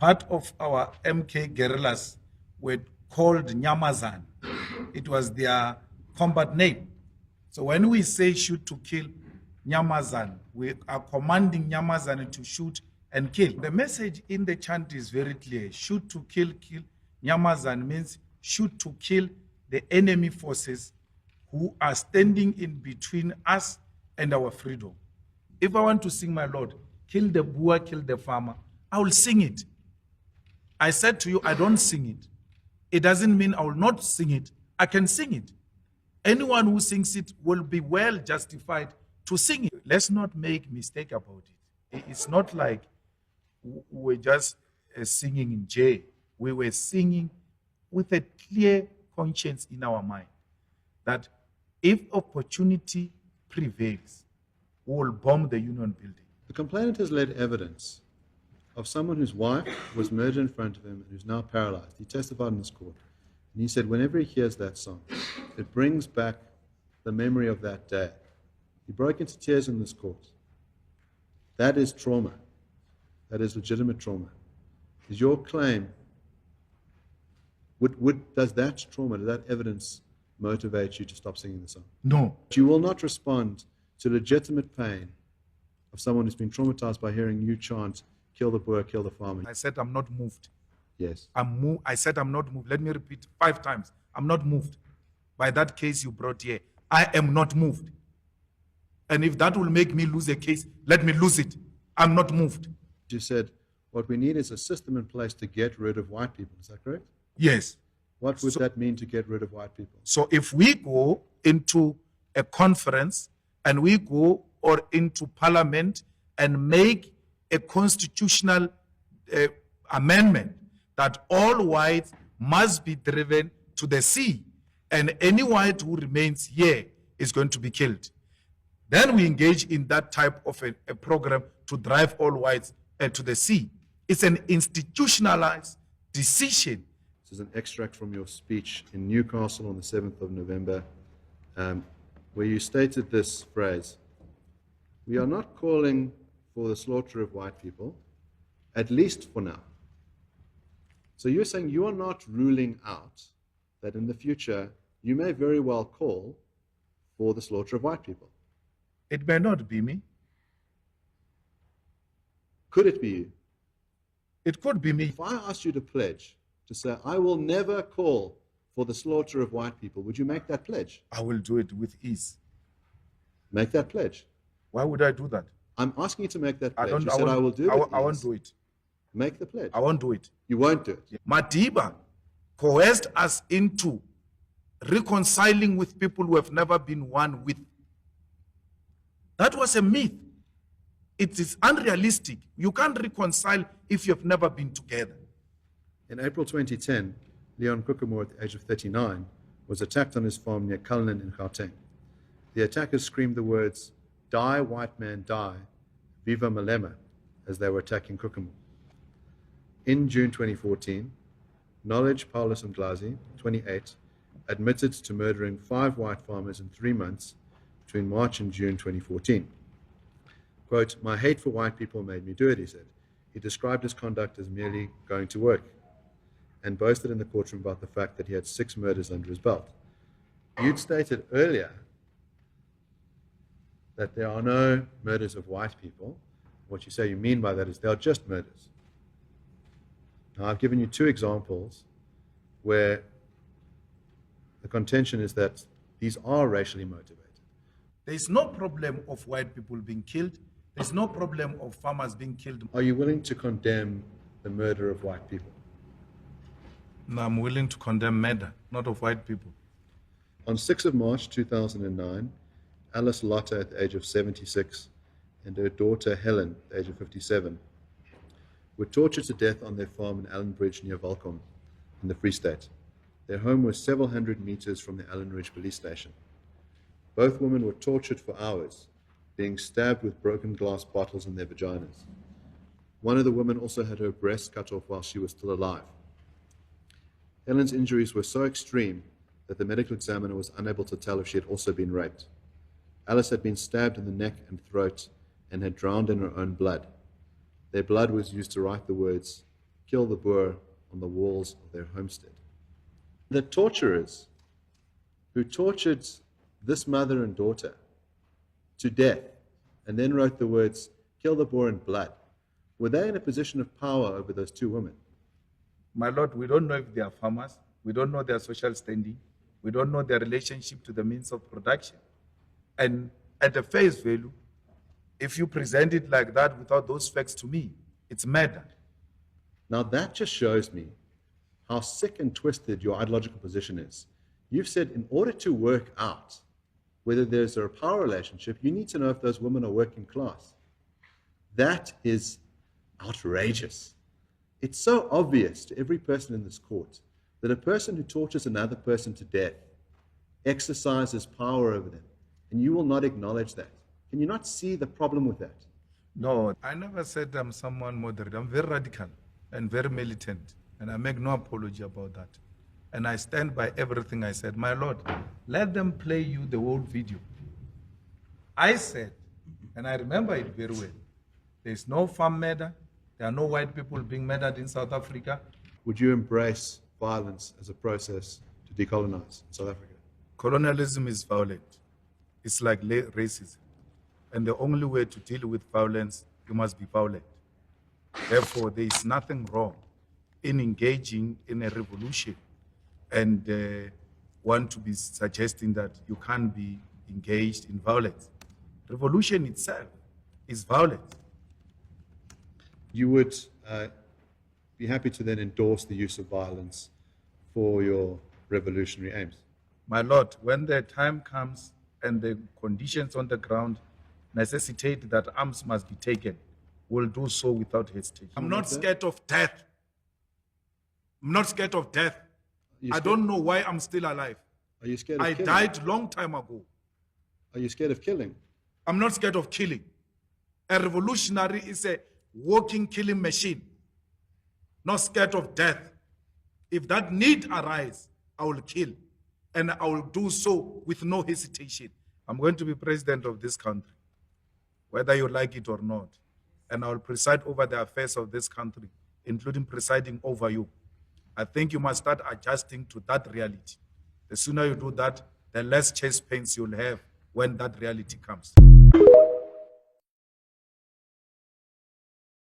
part of our MK guerrillas were called Nyamazan. It was their combat name. So when we say shoot to kill Nyamazan, we are commanding Nyamazan to shoot and kill. The message in the chant is very clear. Shoot to kill, kill. Nyamazan means shoot to kill the enemy forces who are standing in between us and our freedom. If I want to sing my Lord, kill the Boer, kill the farmer, I will sing it. I said to you, I don't sing it. It doesn't mean I will not sing it. I can sing it. Anyone who sings it will be well justified to sing it. Let's not make mistake about it. It's not like we were just singing in jail. We were singing with a clear conscience in our mind that if opportunity prevails, we will bomb the Union Building. The complainant has led evidence of someone whose wife was murdered in front of him and who's now paralyzed. He testified in this court. And he said whenever he hears that song, it brings back the memory of that day. He broke into tears in this court. That is trauma. That is legitimate trauma. Is your claim, does that trauma, does that evidence motivate you to stop singing the song? No. You will not respond to legitimate pain of someone who's been traumatized by hearing you chant, kill the Boer, kill the farmer. I said I'm not moved. Yes. I said I'm not moved. Let me repeat 5 times. I'm not moved by that case you brought here. I am not moved. And if that will make me lose a case, let me lose it. I'm not moved. You said what we need is a system in place to get rid of white people. Is that correct? Yes. What would that mean to get rid of white people? So if we go into a conference and we go or into parliament and make a constitutional amendment that all whites must be driven to the sea and any white who remains here is going to be killed, then we engage in that type of a program to drive all whites to the sea. It's an institutionalized decision. This is an extract from your speech in Newcastle on the 7th of November, where you stated this phrase: "We are not calling for the slaughter of white people, at least for now." So you're saying you are not ruling out that in the future you may very well call for the slaughter of white people. It may not be me. Could it be you? It could be me. If I asked you to pledge to say, I will never call for the slaughter of white people, would you make that pledge? I will do it with ease. Make that pledge. Why would I do that? I'm asking you to make that pledge. I You said I will do it. I won't do it. Make the pledge. I won't do it. You won't do it. Madiba coerced us into reconciling with people who have never been one with. That was a myth. It is unrealistic. You can't reconcile if you have never been together. In April 2010, Leon Kokomo, at the age of 39, was attacked on his farm near Cullinan in Gauteng. The attackers screamed the words, "Die, white man, die, Viva Malema," as they were attacking Kokomo. In June 2014, Knowledge Paulus Mglazi, 28, admitted to murdering 5 white farmers in 3 months between March and June 2014. Quote, "My hate for white people made me do it," he said. He described his conduct as merely going to work and boasted in the courtroom about the fact that he had 6 murders under his belt. You'd stated earlier that there are no murders of white people. What you say you mean by that is they are just murders. Now, I've given you 2 examples where the contention is that these are racially motivated. There is no problem of white people being killed. There's no problem of farmers being killed. Are you willing to condemn the murder of white people? No, I'm willing to condemn murder, not of white people. On 6th of March 2009, Alice Lotta, at the age of 76, and her daughter Helen, at the age of 57, were tortured to death on their farm in Allenbridge near Volcom in the Free State. Their home was several hundred meters from the Allen Ridge police station. Both women were tortured for hours, being stabbed with broken glass bottles in their vaginas. One of the women also had her breast cut off while she was still alive. Helen's injuries were so extreme that the medical examiner was unable to tell if she had also been raped. Alice had been stabbed in the neck and throat and had drowned in her own blood. Their blood was used to write the words, kill the Boer on the walls of their homestead. The torturers who tortured this mother and daughter to death and then wrote the words, kill the Boer in blood, were they in a position of power over those two women? My Lord, we don't know if they are farmers. We don't know their social standing. We don't know their relationship to the means of production. And at the face value, if you present it like that without those facts to me, it's murder. Now that just shows me how sick and twisted your ideological position is. You've said in order to work out whether there's a power relationship, you need to know if those women are working class. That is outrageous. It's so obvious to every person in this court that a person who tortures another person to death exercises power over them, and you will not acknowledge that. Can you not see the problem with that? No, I never said I'm someone moderate. I'm very radical and very militant, and I make no apology about that. And I stand by everything I said. My Lord, let them play you the whole video. I said, and I remember it very well, there's no farm murder. There are no white people being murdered in South Africa. Would you embrace violence as a process to decolonize South Africa? Colonialism is violent. It's like racism. And the only way to deal with violence, you must be violent. Therefore, there is nothing wrong in engaging in a revolution and want to be suggesting that you can't be engaged in violence. Revolution itself is violence. You would be happy to then endorse the use of violence for your revolutionary aims? My Lord, when the time comes and the conditions on the ground necessitate that arms must be taken, we'll do so without hesitation. I'm not scared of death. I'm not scared of death. I don't know why I'm still alive. Are you scared of I killing? died long time ago. Are you scared of killing? I'm not scared of killing. A revolutionary is a walking killing machine, not scared of death. If that need arise, I will kill, and I will do so with no hesitation. I'm going to be president of this country, whether you like it or not, and I will preside over the affairs of this country, including presiding over you. I think you must start adjusting to that reality. The sooner you do that, the less chest pains you'll have when that reality comes.